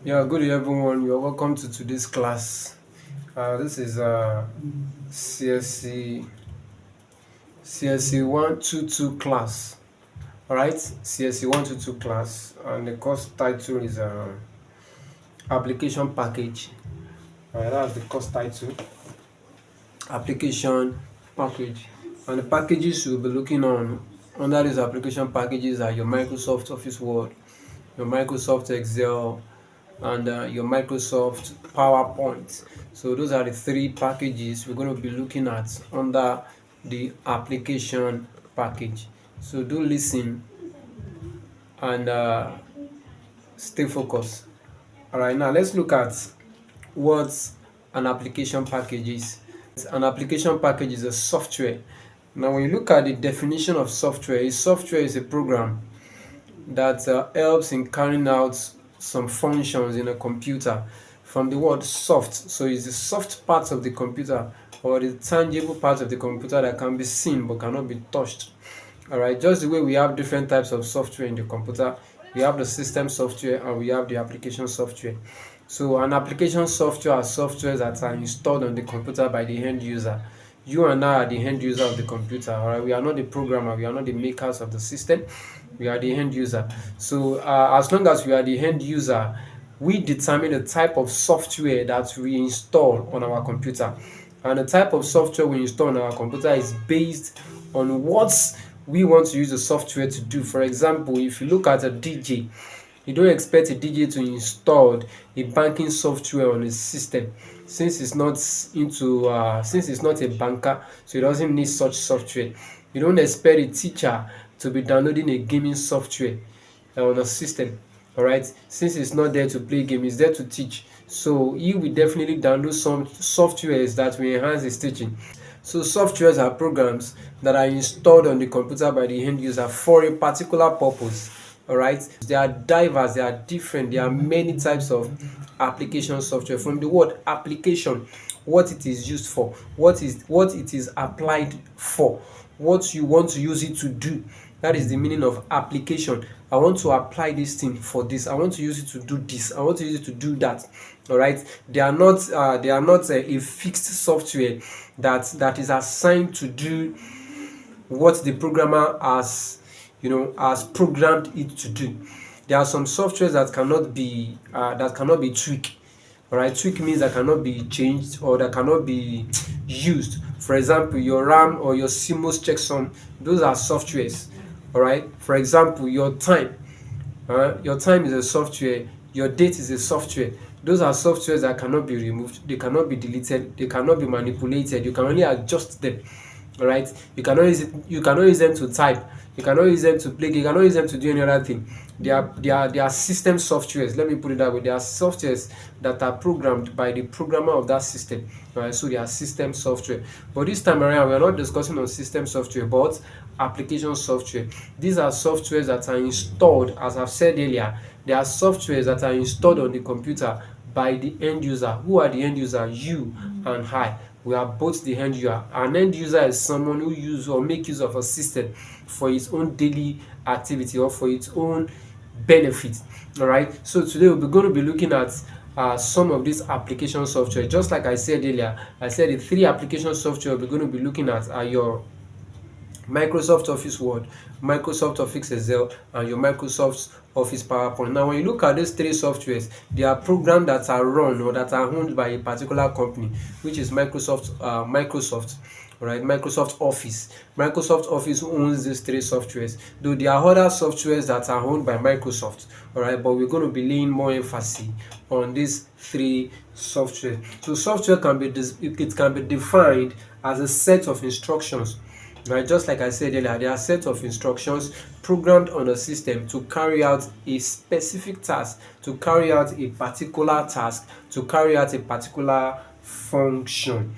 Yeah, good day everyone. You're welcome to today's class. This is CSC CSC 122 class. All right, CSC 122 class, and the course title is application package. All right, that's the course title, application package. And the packages you'll be looking on under these application packages are your Microsoft Office Word, your Microsoft Excel, and your Microsoft PowerPoint. So those are the three packages we're going to be looking at under the application package. So do listen and stay focused. All right, now let's look at what an application package is. An application package is a software. Now, when you look at the definition of software, a software is a program that helps in carrying out some functions in a computer. From the word soft, so it's the soft parts of the computer or the tangible parts of the computer that can be seen but cannot be touched. All right, just the way we have different types of software in the computer, we have the system software and we have the application software. So an application software are softwares that are installed on the computer by the end user. You and I are the end user of the computer. All right, we are not the programmer, we are not the makers of the system, we are the end user. So as long as we are the end user, we determine the type of software that we install on our computer. And the type of software we install on our computer is based on what we want to use the software to do. For example, if you look at a DJ, you don't expect a DJ to install a banking software on his system, since it's not a banker, so he doesn't need such software. You don't expect a teacher to be downloading a gaming software on a system. All right, since it's not there to play game, it's there to teach. So he will definitely download some softwares that will enhance his teaching. So softwares are programs that are installed on the computer by the end user for a particular purpose. All right, they are diverse, they are different, there are many types of application software. From the word application, what it is used for, what it is applied for, what you want to use it to do. That is the meaning of application. I want to apply this thing for this. I want to use it to do this. I want to use it to do that. All right. They are not a fixed software that is assigned to do what the programmer has programmed it to do. There are some softwares that cannot be tweaked. All right, tweak means that cannot be changed or that cannot be used. For example, your RAM or your CMOS checksum, those are softwares. All right. For example, your time is a software. Your date is a software. Those are softwares that cannot be removed. They cannot be deleted. They cannot be manipulated. You can only adjust them. All right. You cannot use them to type. You cannot use them to play. You cannot use them to do any other thing. They are system softwares. Let me put it that way. They are softwares that are programmed by the programmer of that system. All right. So they are system software. But this time around, we are not discussing on system software, but application software. These are softwares that are installed, as I've said earlier. They are softwares that are installed on the computer by the end user. Who are the end user? You and I. We are both the end user. An end user is someone who use or make use of a system for its own daily activity or for its own benefit. All right. So today we're going to be looking at some of these application software. Just like I said earlier, I said the three application software we're going to be looking at are your Microsoft Office Word, Microsoft Office Excel, and your Microsoft Office PowerPoint. Now, when you look at these three softwares, they are programs that are run or that are owned by a particular company, which is Microsoft. All right, Microsoft Office. Microsoft Office owns these three softwares, though there are other softwares that are owned by Microsoft. All right, but we're going to be laying more emphasis on these three software. So, software can be defined as a set of instructions. Right, just like I said earlier, there are set of instructions programmed on a system to carry out a specific task, to carry out a particular task, to carry out a particular function.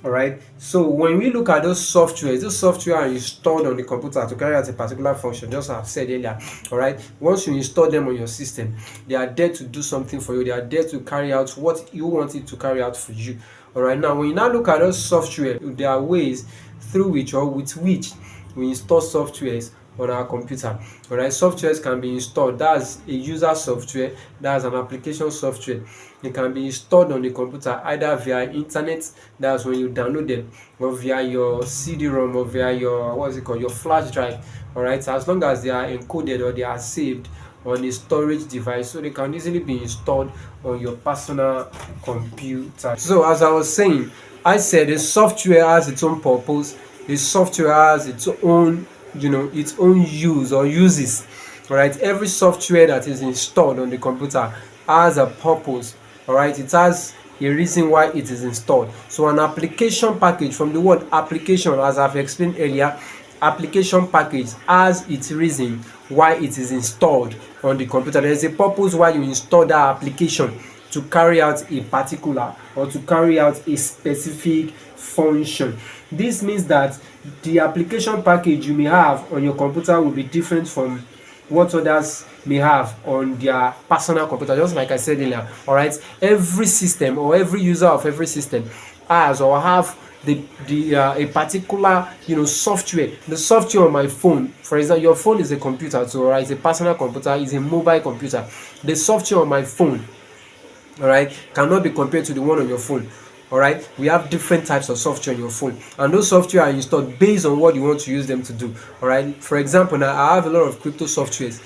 All right. So when we look at those software are installed on the computer to carry out a particular function, just as I've said earlier. All right. Once you install them on your system, they are there to do something for you. They are there to carry out what you want it to carry out for you. All right. Now, when you now look at those software, there are ways through which or with which we install softwares on our computer. All right, softwares can be installed. That's a user software, that's an application software. It can be installed on the computer either via internet, that's when you download them, or via your CD-ROM, or via your, what's it called, your flash drive. All right, so as long as they are encoded or they are saved on a storage device, so they can easily be installed on your personal computer. So as I was saying, I said the software has its own purpose, the software has its own, its own use or uses. All right, every software that is installed on the computer has a purpose. All right, it has a reason why it is installed. So an application package, from the word application, as I've explained earlier, application package has its reason why it is installed on the computer. There is a purpose why you install that application, to carry out a particular or to carry out a specific function. This means that the application package you may have on your computer will be different from what others may have on their personal computer, just like I said earlier. All right, every system or every user of every system has or have a particular software. The software on my phone, for example, your phone is a computer, so right, a personal computer is a mobile computer. The software on my phone, all right, cannot be compared to the one on your phone. All right, we have different types of software on your phone, and those software are installed based on what you want to use them to do. All right, for example, now I have a lot of crypto softwares.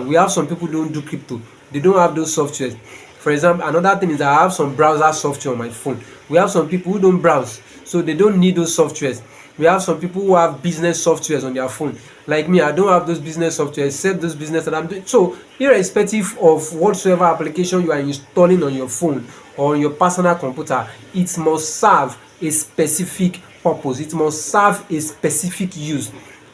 We have some people who don't do crypto, they don't have those softwares. For example, another thing is that I have some browser software on my phone. We have some people who don't browse, so they don't need those softwares. We have some people who have business softwares on their phone. Like me, I don't have those business softwares except those business that I'm doing. So irrespective of whatsoever application you are installing on your phone or on your personal computer, it must serve a specific purpose. It must serve a specific use.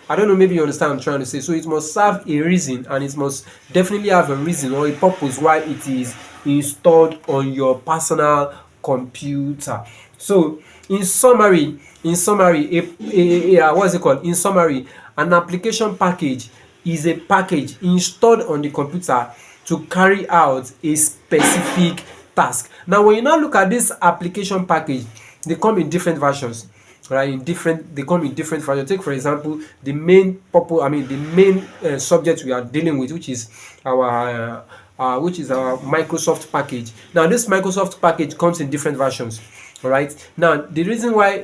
I don't know, maybe you understand what I'm trying to say. So it must serve a reason, and it must definitely have a reason or a purpose why it is installed on your personal computer. So in summary, what's it called? In summary, an application package is a package installed on the computer to carry out a specific task. Now, when you now look at this application package, they come in different versions. Right, they come in different versions. Take for example the main purpose, the main subject we are dealing with, which is our Microsoft package. Now this Microsoft package comes in different versions. All right, now the reason why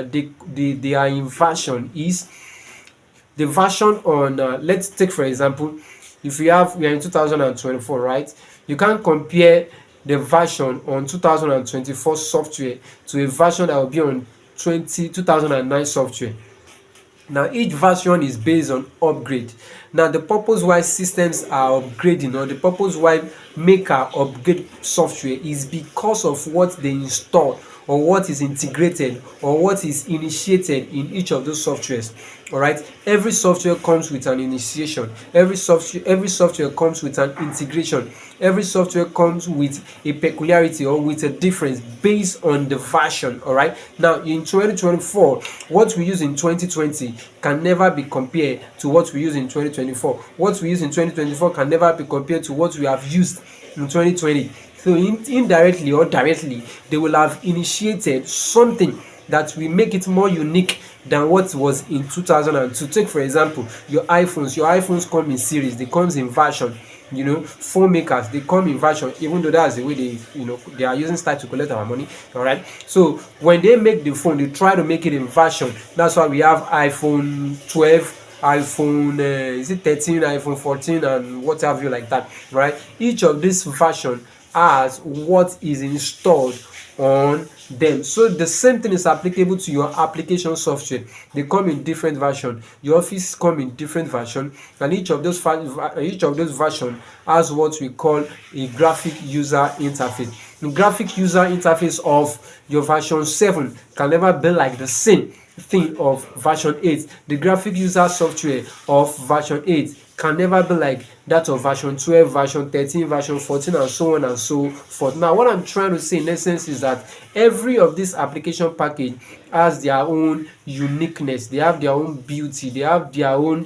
they are in version is the version on let's take for example, if we are in 2024, right, you can't compare the version on 2024 software to a version that will be on 2009 software. Now each version is based on upgrade. Now the purpose why systems are upgrading, or the purpose why maker upgrade software, is because of what they install or what is integrated or what is initiated in each of those softwares. All right, every software comes with an initiation, every software comes with an integration, every software comes with a peculiarity or with a difference based on the version. All right, now in 2024, what we use in 2020 can never be compared to what we use in 2024. What we use in 2024 can never be compared to what we have used in 2020. So indirectly or directly, they will have initiated something that will make it more unique than what was in 2002. Take for example your iPhones come in series, they comes in version. Phone makers, they come in version, even though that's the way they are using style to collect our money. All right, so when they make the phone, they try to make it in version. That's why we have iPhone 12, iPhone is it 13, iPhone 14, and what have you, like that. Right, each of this version has what is installed on them. So the same thing is applicable to your application software. They come in different version. Your Office come in different version, and each of those version has what we call a graphic user interface. The graphic user interface of your version 7 can never be like the same thing of version 8. The graphic user software of version 8 can never be like that of version 12, version 13, version 14, and so on and so forth. Now, what I'm trying to say in essence is that every of this application package has their own uniqueness, they have their own beauty, they have their own,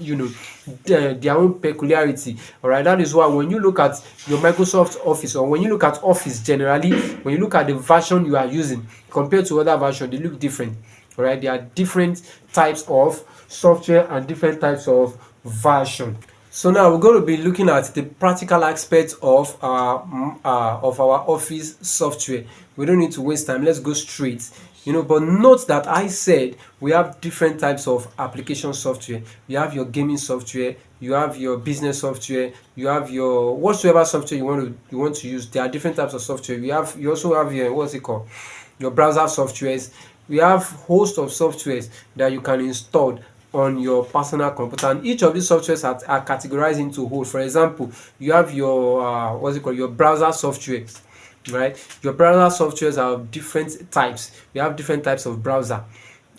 their own peculiarity. All right, that is why when you look at your Microsoft Office, or when you look at Office generally, when you look at the version you are using compared to other version, they look different. All right, there are different types of software and different types of version. So now we're going to be looking at the practical aspects of our office software. We don't need to waste time. Let's go straight. But note that I said we have different types of application software. You have your gaming software, you have your business software, you have your whatsoever software you want to use. There are different types of software. You also have your, what's it called, your browser softwares. We have host of softwares that you can install on your personal computer, and each of these softwares are categorized into whole. For example, you have your your browser software, right? Your browser softwares are of different types. We have different types of browser,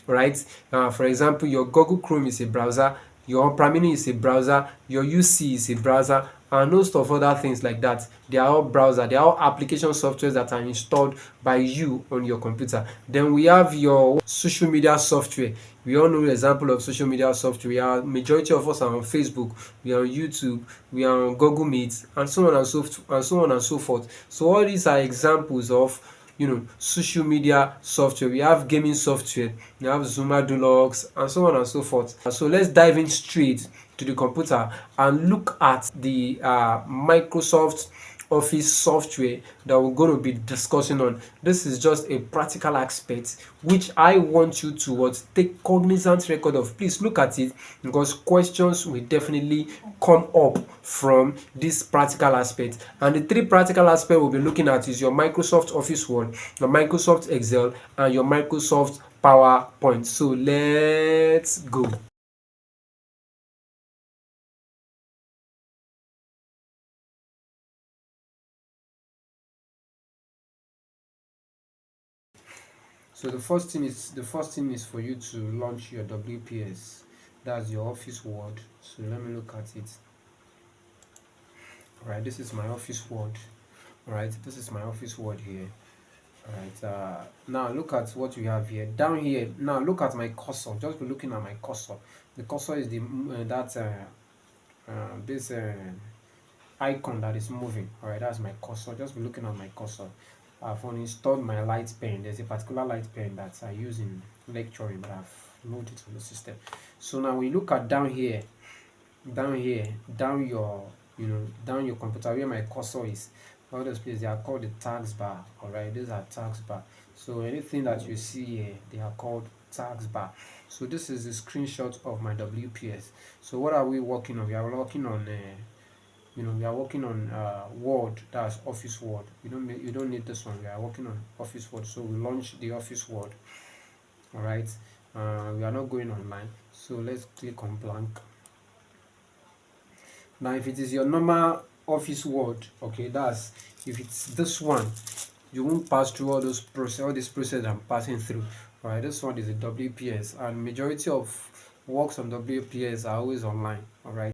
right? For example, your Google Chrome is a browser, your Opera Mini is a browser, your UC is a browser, and most of other things like that. They are all browser. They are all application softwares that are installed by you on your computer. Then we have your social media software. We all know the example of social media software. Majority of us are on Facebook, we are on YouTube, we are on Google Meet, and so on and so forth. So all these are examples of social media software. We have gaming software, we have Zuma Deluxe, and so on and so forth. So let's dive in straight to the computer and look at the Microsoft Office software that we're going to be discussing on. This is just a practical aspect which I want you to take cognizant record of. Please look at it, because questions will definitely come up from this practical aspect. And the three practical aspects we'll be looking at is your Microsoft Office Word, your Microsoft Excel, and your Microsoft PowerPoint. So let's go. So the first thing is for you to launch your WPS. That's your Office Word. So let me look at it. Alright, this is my Office Word. Alright, this is my Office Word here. Alright, now look at what we have here. Down here, now look at my cursor. Just be looking at my cursor. The cursor is this icon that is moving. Alright, that's my cursor. Just be looking at my cursor. I've uninstalled my light pen. There's a particular light pen that I use in lecturing, but I've moved it on the system. So now we look at down here, down your computer where my cursor is. All those places, they are called the tags bar. Alright, these are tags bar. So anything that you see here, they are called tags bar. So this is a screenshot of my WPS. So what are we working on? We are working on Word. That's Office Word. You don't need this one. We are working on Office Word. So we launch the Office Word. All right. We are not going online. So let's click on blank. Now, if it is your normal Office Word, okay, that's if it's this one, you won't pass through all this process I'm passing through. All right. This one is a WPS, and majority of works on WPS are always online. All right.